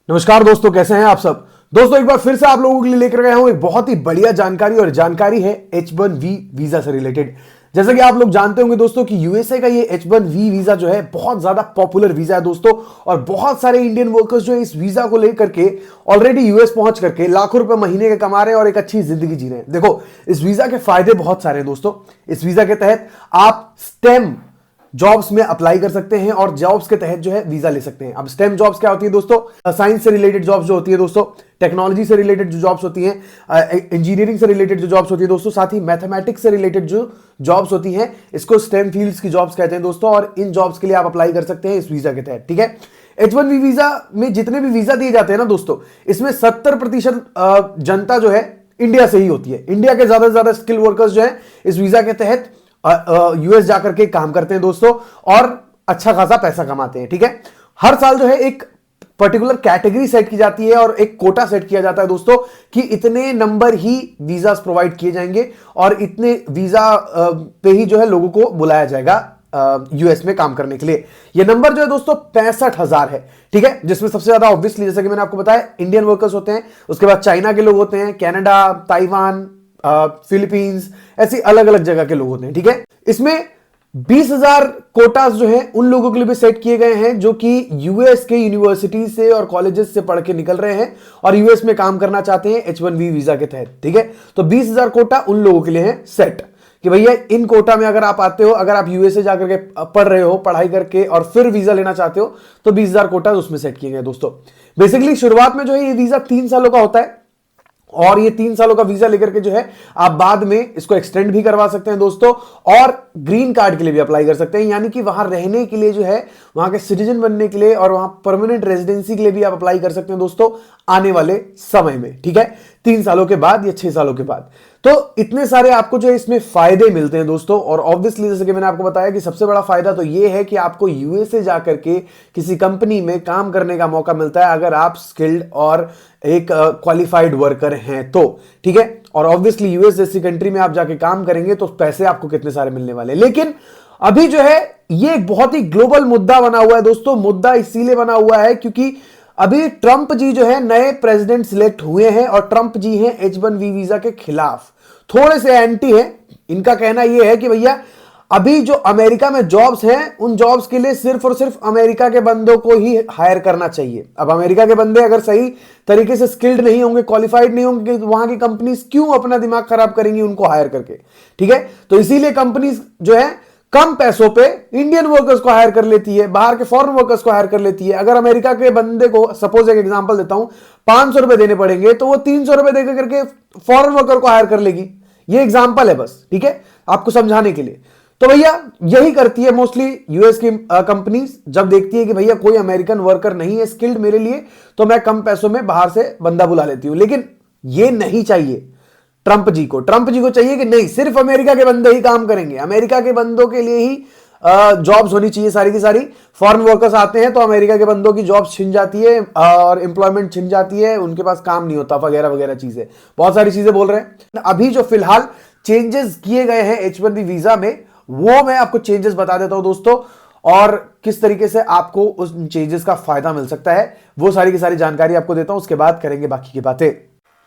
नमस्कार दोस्तों, कैसे हैं आप सब। दोस्तों एक बार फिर से आप लोगों के लिए लेकर गया हूं एक बहुत ही बढ़िया जानकारी, और जानकारी है H1B वीजा से रिलेटेड। जैसा कि आप लोग जानते होंगे दोस्तों कि यूएसए का ये H1B वीजा जो है बहुत ज्यादा पॉपुलर वीजा है दोस्तों, और बहुत सारे इंडियन वर्कर्स जो है इस वीजा को लेकर के ऑलरेडी यूएस पहुंच करके लाखों रुपए महीने के कमा रहे हैं और एक अच्छी जिंदगी जी रहे हैं। देखो, इस वीजा के फायदे बहुत सारे हैं दोस्तों। इस वीजा के तहत आप स्टेम जॉब्स में अप्लाई कर सकते हैं और जॉब्स के तहत जो है वीजा ले सकते हैं। अब स्टेम जॉब्स क्या होती है दोस्तों? साइंस से रिलेटेड जॉब्स जो होती है दोस्तों, टेक्नोलॉजी से रिलेटेड जो जॉब्स होती हैं, इंजीनियरिंग से रिलेटेड जो जॉब्स होती है दोस्तों, साथ ही मैथमेटिक्स से रिलेटेड जो जॉब्स होती हैं, इसको स्टेम फील्ड्स की जॉब्स कहते हैं दोस्तों। और इन जॉब्स के लिए आप अप्लाई कर सकते हैं इस वीजा के तहत, ठीक है। H1B वीजा में जितने भी वीजा दिए जाते हैं ना दोस्तों, इसमें 70% जनता जो है इंडिया से ही होती है। इंडिया के ज्यादा से ज्यादा स्किल वर्कर्स जो है इस वीजा के तहत यूएस जाकर के काम करते हैं दोस्तों, और अच्छा खासा पैसा कमाते हैं, ठीक है। हर साल जो है एक पर्टिकुलर कैटेगरी सेट की जाती है और एक कोटा सेट किया जाता है दोस्तों कि इतने नंबर ही वीजा प्रोवाइड किए जाएंगे और इतने वीजा पे ही जो है लोगों को बुलाया जाएगा यूएस में काम करने के लिए। यह नंबर जो है दोस्तों 65,000 है, ठीक है। जिसमें सबसे ज्यादा ऑब्वियसली, जैसे कि मैंने आपको बताया, इंडियन वर्कर्स होते हैं, उसके बाद चाइना के लोग होते हैं, कनाडा, ताइवान, फिलीपींस, ऐसी अलग अलग जगह के लोग होते हैं, ठीक है। इसमें 20,000 कोटास जो है उन लोगों के लिए भी सेट किए गए हैं जो कि यूएस के यूनिवर्सिटी से और कॉलेजेस से पढ़ के निकल रहे हैं और यूएस में काम करना चाहते हैं H1B वीजा के तहत, ठीक है। तो 20,000 कोटा उन लोगों के लिए है सेट कि भैया इन कोटा में अगर आप आते हो, अगर आप यूएसए जाकर के पढ़ रहे हो, पढ़ाई करके और फिर वीजा लेना चाहते हो, तो 20,000 कोटा उसमें सेट किए गए दोस्तों। बेसिकली शुरुआत में जो है ये वीजा 3 सालों का होता है, और ये 3 सालों का वीजा लेकर के जो है आप बाद में इसको एक्सटेंड भी करवा सकते हैं दोस्तों, और ग्रीन कार्ड के लिए भी अप्लाई कर सकते हैं, यानी कि वहां रहने के लिए जो है, वहां के सिटीजन बनने के लिए और वहां परमानेंट रेजिडेंसी के लिए भी आप अप्लाई कर सकते हैं दोस्तों आने वाले समय में, ठीक है। 3 सालों के बाद या 6 सालों के बाद। तो इतने सारे आपको जो है इसमें फायदे मिलते हैं दोस्तों। और ऑब्वियसली जैसे कि मैंने आपको बताया कि सबसे बड़ा फायदा तो ये है कि आपको यूएसए जाकर के किसी कंपनी में काम करने का मौका मिलता है अगर आप स्किल्ड और एक क्वालिफाइड वर्कर हैं तो, ठीक है। और ऑब्वियसली यूएस जैसी कंट्री में आप जाके काम करेंगे तो पैसे आपको कितने सारे मिलने वाले हैं। लेकिन अभी जो है ये एक बहुत ही ग्लोबल मुद्दा बना हुआ है दोस्तों। मुद्दा इसीलिए बना हुआ है क्योंकि अभी ट्रंप जी जो है नए प्रेसिडेंट सिलेक्ट हुए हैं, और ट्रंप जी हैं H1B वीजा के खिलाफ, थोड़े से एंटी हैं। इनका कहना यह है कि भैया अभी जो अमेरिका में जॉब्स हैं, उन जॉब्स के लिए सिर्फ और सिर्फ अमेरिका के बंदों को ही हायर करना चाहिए। अब अमेरिका के बंदे अगर सही तरीके से स्किल्ड नहीं होंगे, क्वालिफाइड नहीं होंगे, तो वहां की कंपनीज क्यों अपना दिमाग खराब करेंगी उनको हायर करके, ठीक है। तो इसीलिए कंपनीज जो है कम पैसों पे इंडियन वर्कर्स को हायर कर लेती है, बाहर के फॉरेन वर्कर्स को हायर कर लेती है। अगर अमेरिका के बंदे को, सपोज एक एग्जांपल देता हूं, 500 रुपए देने पड़ेंगे, तो वो 300 रुपए देकर करके फॉरेन वर्कर को हायर कर लेगी। ये एग्जांपल है बस, ठीक है, आपको समझाने के लिए। तो भैया यही करती है मोस्टली यूएस की कंपनीज, जब देखती है कि भैया कोई अमेरिकन वर्कर नहीं है स्किल्ड मेरे लिए, तो मैं कम पैसों में बाहर से बंदा बुला लेती हूं। लेकिन ये नहीं चाहिए ट्रंप जी को। ट्रंप जी को चाहिए कि नहीं, सिर्फ अमेरिका के बंदे ही काम करेंगे, अमेरिका के बंदों के लिए ही जॉब्स होनी चाहिए सारी की सारी। फॉरेन वर्कर्स आते हैं तो अमेरिका के बंदों की जॉब्स छिन जाती है और एम्प्लॉयमेंट छिन जाती है, उनके पास काम नहीं होता, वगैरह वगैरह चीजें, बहुत सारी चीजें बोल रहे हैं। अभी जो फिलहाल चेंजेस किए गए हैं H1B वीजा में, वो मैं आपको चेंजेस बता देता हूं दोस्तों, और किस तरीके से आपको उस चेंजेस का फायदा मिल सकता है, वो सारी की सारी जानकारी आपको देता हूं। उसके बाद करेंगे बाकी की बातें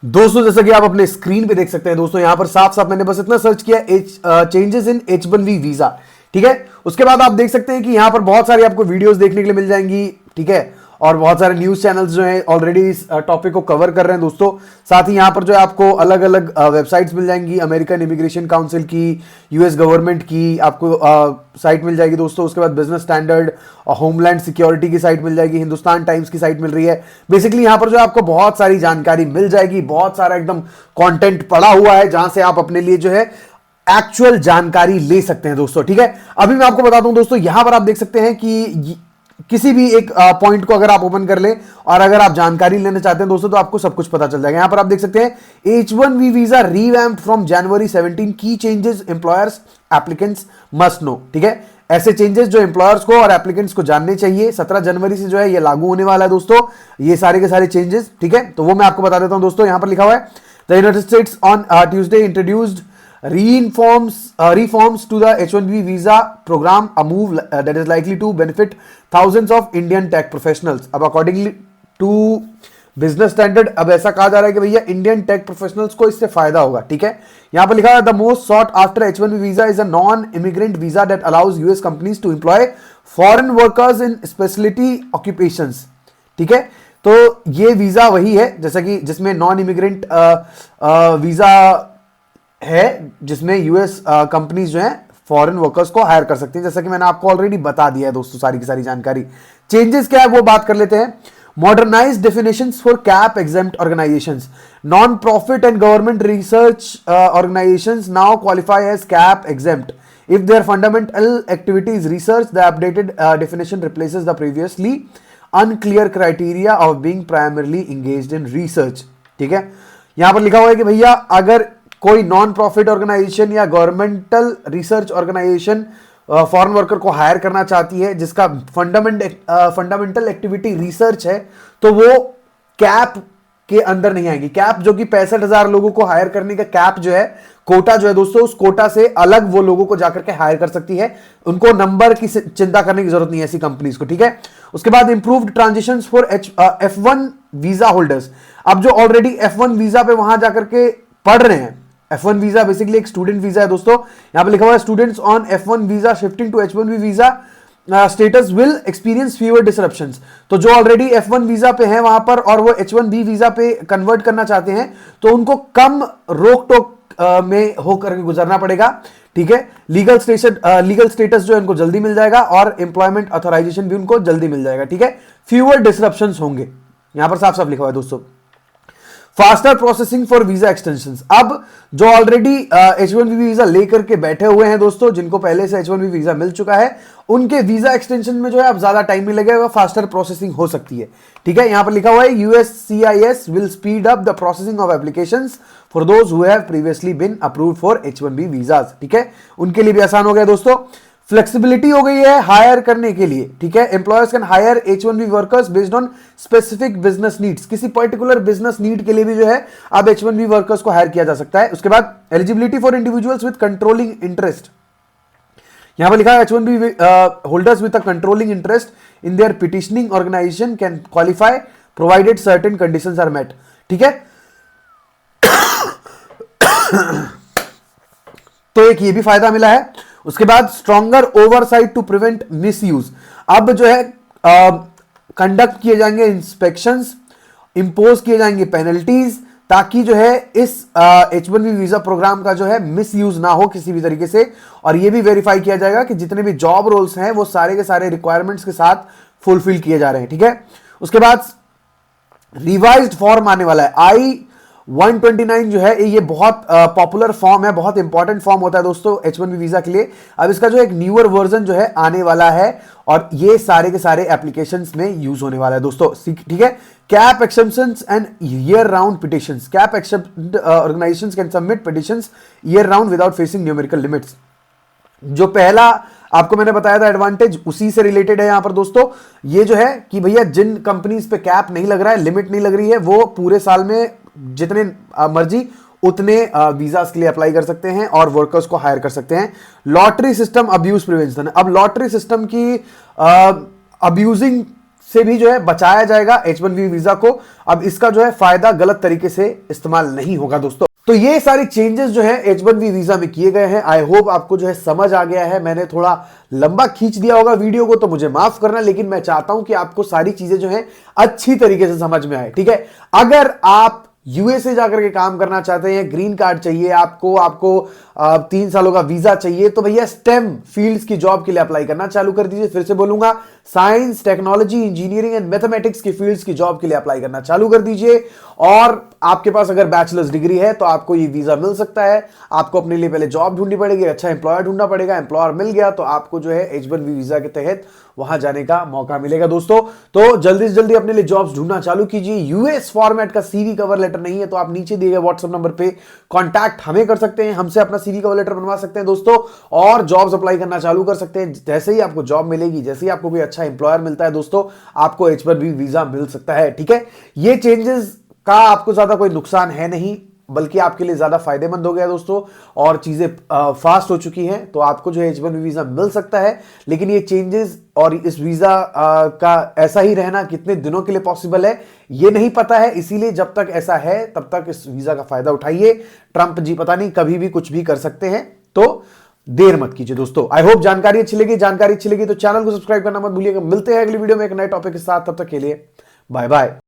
दोस्तों। जैसा कि आप अपने स्क्रीन पे देख सकते हैं दोस्तों, यहां पर साफ साफ मैंने बस इतना सर्च किया चेंजेस इन H1B वीजा, ठीक है। उसके बाद आप देख सकते हैं कि यहां पर बहुत सारी आपको वीडियोस देखने के लिए मिल जाएंगी, ठीक है, और बहुत सारे न्यूज चैनल्स जो हैं ऑलरेडी इस टॉपिक को कवर कर रहे हैं दोस्तों। साथ ही यहां पर जो है आपको अलग अलग वेबसाइट्स मिल जाएंगी, अमेरिकन इमिग्रेशन काउंसिल की, यूएस गवर्नमेंट की आपको साइट मिल जाएगी दोस्तों। उसके बाद बिजनेस स्टैंडर्ड और होमलैंड सिक्योरिटी की साइट मिल जाएगी, हिंदुस्तान टाइम्स की साइट मिल रही है। बेसिकली यहां पर जो आपको बहुत सारी जानकारी मिल जाएगी, बहुत सारा एकदम कंटेंट पड़ा हुआ है जहां से आप अपने लिए जो है एक्चुअल जानकारी ले सकते हैं दोस्तों, ठीक है। अभी मैं आपको बता दूं दोस्तों, यहां पर आप देख सकते हैं कि किसी भी एक पॉइंट को अगर आप ओपन कर लें और अगर आप जानकारी लेना चाहते हैं दोस्तों, तो आपको सब कुछ पता चल जाएगा। यहां पर आप देख सकते हैं H1B visa revamped from January 17, की changes employers applicants must know, ठीक है। ऐसे चेंजेस जो एम्प्लॉयर्स को और एप्लीकेंट्स को जानने चाहिए। 17 जनवरी से जो है ये लागू होने वाला है दोस्तों, ये सारे के सारे चेंजेस, ठीक है। तो वो मैं आपको बता देता हूं दोस्तों। यहां पर लिखा हुआ है the United states on Tuesday introduced reforms to the H1B visa program, a move that is likely to benefit thousands of Indian tech professionals. अब accordingly टू बिजनेस स्टैंडर्ड। अब ऐसा कहा जा रहा है कि भैया इंडियन टेक प्रोफेशनल्स को इससे फायदा होगा, ठीक है। यहां पर लिखा है the most sought after H1B visa is a non immigrant visa that allows US companies to employ foreign workers in speciality occupations, ठीक है। तो ये वीजा वही है जैसा कि जिसमें नॉन इमिग्रेंट वीजा है, जिसमें यूएस कंपनीज जो है फॉरेन वर्कर्स को हायर कर सकती हैं, जैसा कि मैंने आपको ऑलरेडी बता दिया है दोस्तों सारी की सारी जानकारी। चेंजेस क्या है वो बात कर लेते हैं। Modernized definitions for cap exempt organizations. Non-profit and government research organizations now qualify as cap exempt. If their fundamental activity is research, the updated definition replaces the previously unclear criteria of being primarily engaged in research. ठीक है, यहां पर लिखा हुआ है कि भैया अगर कोई नॉन प्रॉफिट ऑर्गेनाइजेशन या governmental research organisation foreign worker को हायर करना चाहती है जिसका फंडामेंटल एक्टिविटी रिसर्च है, तो वो कैप के अंदर नहीं आएंगी। कैप जो कि 65,000 लोगों को हायर करने का कैप जो है, कोटा जो है दोस्तों, उस कोटा से अलग वो लोगों को जाकर के हायर कर सकती है। उनको नंबर की चिंता करने की जरूरत नहीं है ऐसी कंपनीज को, ठीक है। उसके बाद improved transitions for F1 visa holders. अब जो ऑलरेडी F1 वीजा पे वहां जाकर के पढ़ रहे हैं, F1 वीजा बेसिकली एक स्टूडेंट वीजा है दोस्तों। यहां पे लिखा हुआ है students on F1 visa shifting to H1B visa status will experience fewer disruptions. तो जो ऑलरेडी F1 वीजा पे हैं वहां पर और वो H1B वीजा पे कन्वर्ट करना चाहते हैं, तो उनको कम रोक टोक में होकर के गुजरना पड़ेगा, ठीक है। लीगल स्टेटस जो है उनको जल्दी मिल जाएगा और एम्प्लॉयमेंट ऑथराइजेशन भी उनको जल्दी मिल जाएगा, ठीक है। फ्यूअर डिसरप्शंस होंगे, यहां पर साफ साफ लिखा हुआ है दोस्तों। Faster processing for visa extensions. अब जो ऑलरेडी H1B वीजा लेकर के बैठे हुए हैं दोस्तों, जिनको पहले से H1B वीजा मिल चुका है, उनके वीजा एक्सटेंशन में जो है अब ज्यादा टाइम नहीं लगेगा, फास्टर प्रोसेसिंग हो सकती है, ठीक है। यहां पर लिखा हुआ है USCIS will speed up the processing of applications for those who have previously been approved for H1B visas, ठीक है। उनके लिए भी आसान हो गया दोस्तों। फ्लेक्सिबिलिटी हो गई है हायर करने के लिए, ठीक है। Employers can hire H1B workers based on specific business needs. किसी पर्टिकुलर बिजनेस नीड के लिए भी जो है अब H1B वर्कर्स को हायर किया जा सकता है। उसके बाद eligibility for individuals with controlling interest. यहां पर लिखा है H1B holders with a controlling interest in their petitioning organisation can qualify provided certain conditions are met, ठीक है। तो एक ये भी फायदा मिला है। उसके बाद stronger oversight to prevent misuse. अब जो है कंडक्ट किए जाएंगे इंस्पेक्शंस, इंपोज किए जाएंगे पेनल्टीज, ताकि जो है इस H1B वीजा प्रोग्राम का जो है मिस यूज ना हो किसी भी तरीके से। और ये भी वेरीफाई किया जाएगा कि जितने भी जॉब रोल्स हैं वो सारे के सारे रिक्वायरमेंट्स के साथ फुलफिल किए जा रहे हैं, ठीक है। उसके बाद रिवाइज्ड फॉर्म आने वाला है I-129 जो है, ये बहुत पॉपुलर फॉर्म है, बहुत इंपॉर्टेंट फॉर्म होता है दोस्तों H1B वीजा के लिए। अब इसका जो एक न्यूअर वर्जन जो है आने वाला है और ये सारे के सारे एप्लीकेशंस में यूज होने वाला है दोस्तों, ठीक है। Cap exceptions and year round petitions. Cap except organisations can submit petitions year round without facing numerical limits. जो पहला आपको मैंने बताया था एडवांटेज, उसी से रिलेटेड है यहां पर दोस्तों। ये जो है कि भैया जिन कंपनीज पे कैप नहीं लग रहा है, लिमिट नहीं लग रही है, वो पूरे साल में जितने मर्जी उतने वीजास के लिए अप्लाई कर सकते हैं और वर्कर्स को हायर कर सकते हैं। Lottery system abuse prevention. अब लॉटरी सिस्टम की अब्यूजिंग से भी जो है बचाया जाएगा H1B वीजा को। अब इसका जो है फायदा गलत तरीके से इस्तेमाल नहीं होगा दोस्तों। तो ये सारी चेंजेस जो है H1B वीजा में किए गए हैं। आई होप आपको जो है समझ आ गया है। मैंने थोड़ा लंबा खींच दिया होगा वीडियो को, तो मुझे माफ करना, लेकिन मैं चाहता हूं कि आपको सारी चीजें जो है अच्छी तरीके से समझ में आए, ठीक है। अगर आप यूएसए जाकर के काम करना चाहते हैं, ग्रीन कार्ड चाहिए आपको 3 सालों का वीजा चाहिए, तो भैया स्टेम फील्ड्स की जॉब के लिए अप्लाई करना चालू कर दीजिए। फिर से बोलूंगा, science, technology, engineering and mathematics की फील्ड्स की जॉब के लिए अप्लाई करना चालू कर दीजिए। और आपके पास अगर बैचलर्स डिग्री है तो आपको ये वीजा मिल सकता है। आपको अपने लिए पहले जॉब ढूंढनी पड़ेगी, अच्छा एम्प्लॉयर ढूंढना पड़ेगा। एम्प्लॉयर मिल गया तो आपको जो है H1B वीजा के तहत वहां जाने का मौका मिलेगा दोस्तों। तो जल्दी से जल्दी अपने लिए जॉब्स ढूंढना चालू कीजिए। यूएस फॉर्मेट का सीवी कवर लेटर नहीं है तो आप नीचे दिए गए व्हाट्सएप नंबर पे कांटेक्ट हमें कर सकते हैं, हमसे अपना सीवी कवर लेटर बनवा सकते हैं दोस्तों, और जॉब्स अप्लाई करना चालू कर सकते हैं। जैसे ही आपको जॉब मिलेगी, जैसे ही आपको कोई अच्छा एम्प्लॉयर मिलता है दोस्तों, आपको H1B वीजा मिल सकता है, ठीक है। ये चेंजेस का आपको ज्यादा कोई नुकसान है नहीं, बल्कि आपके लिए ज्यादा फायदेमंद हो गया दोस्तों, और चीजें फास्ट हो चुकी हैं। तो आपको जो है H1B वीजा मिल सकता है, लेकिन ये चेंजेस और इस वीजा का ऐसा ही रहना कितने दिनों के लिए पॉसिबल है ये नहीं पता है। इसीलिए जब तक ऐसा है तब तक इस वीजा का फायदा उठाइए। ट्रंप जी पता नहीं कभी भी कुछ भी कर सकते हैं, तो देर मत कीजिए दोस्तों। आई होप जानकारी अच्छी लगी तो चैनल को सब्सक्राइब करना मत भूलिएगा। मिलते हैं अगली वीडियो में एक नए टॉपिक के साथ, तब तक के लिए बाय बाय।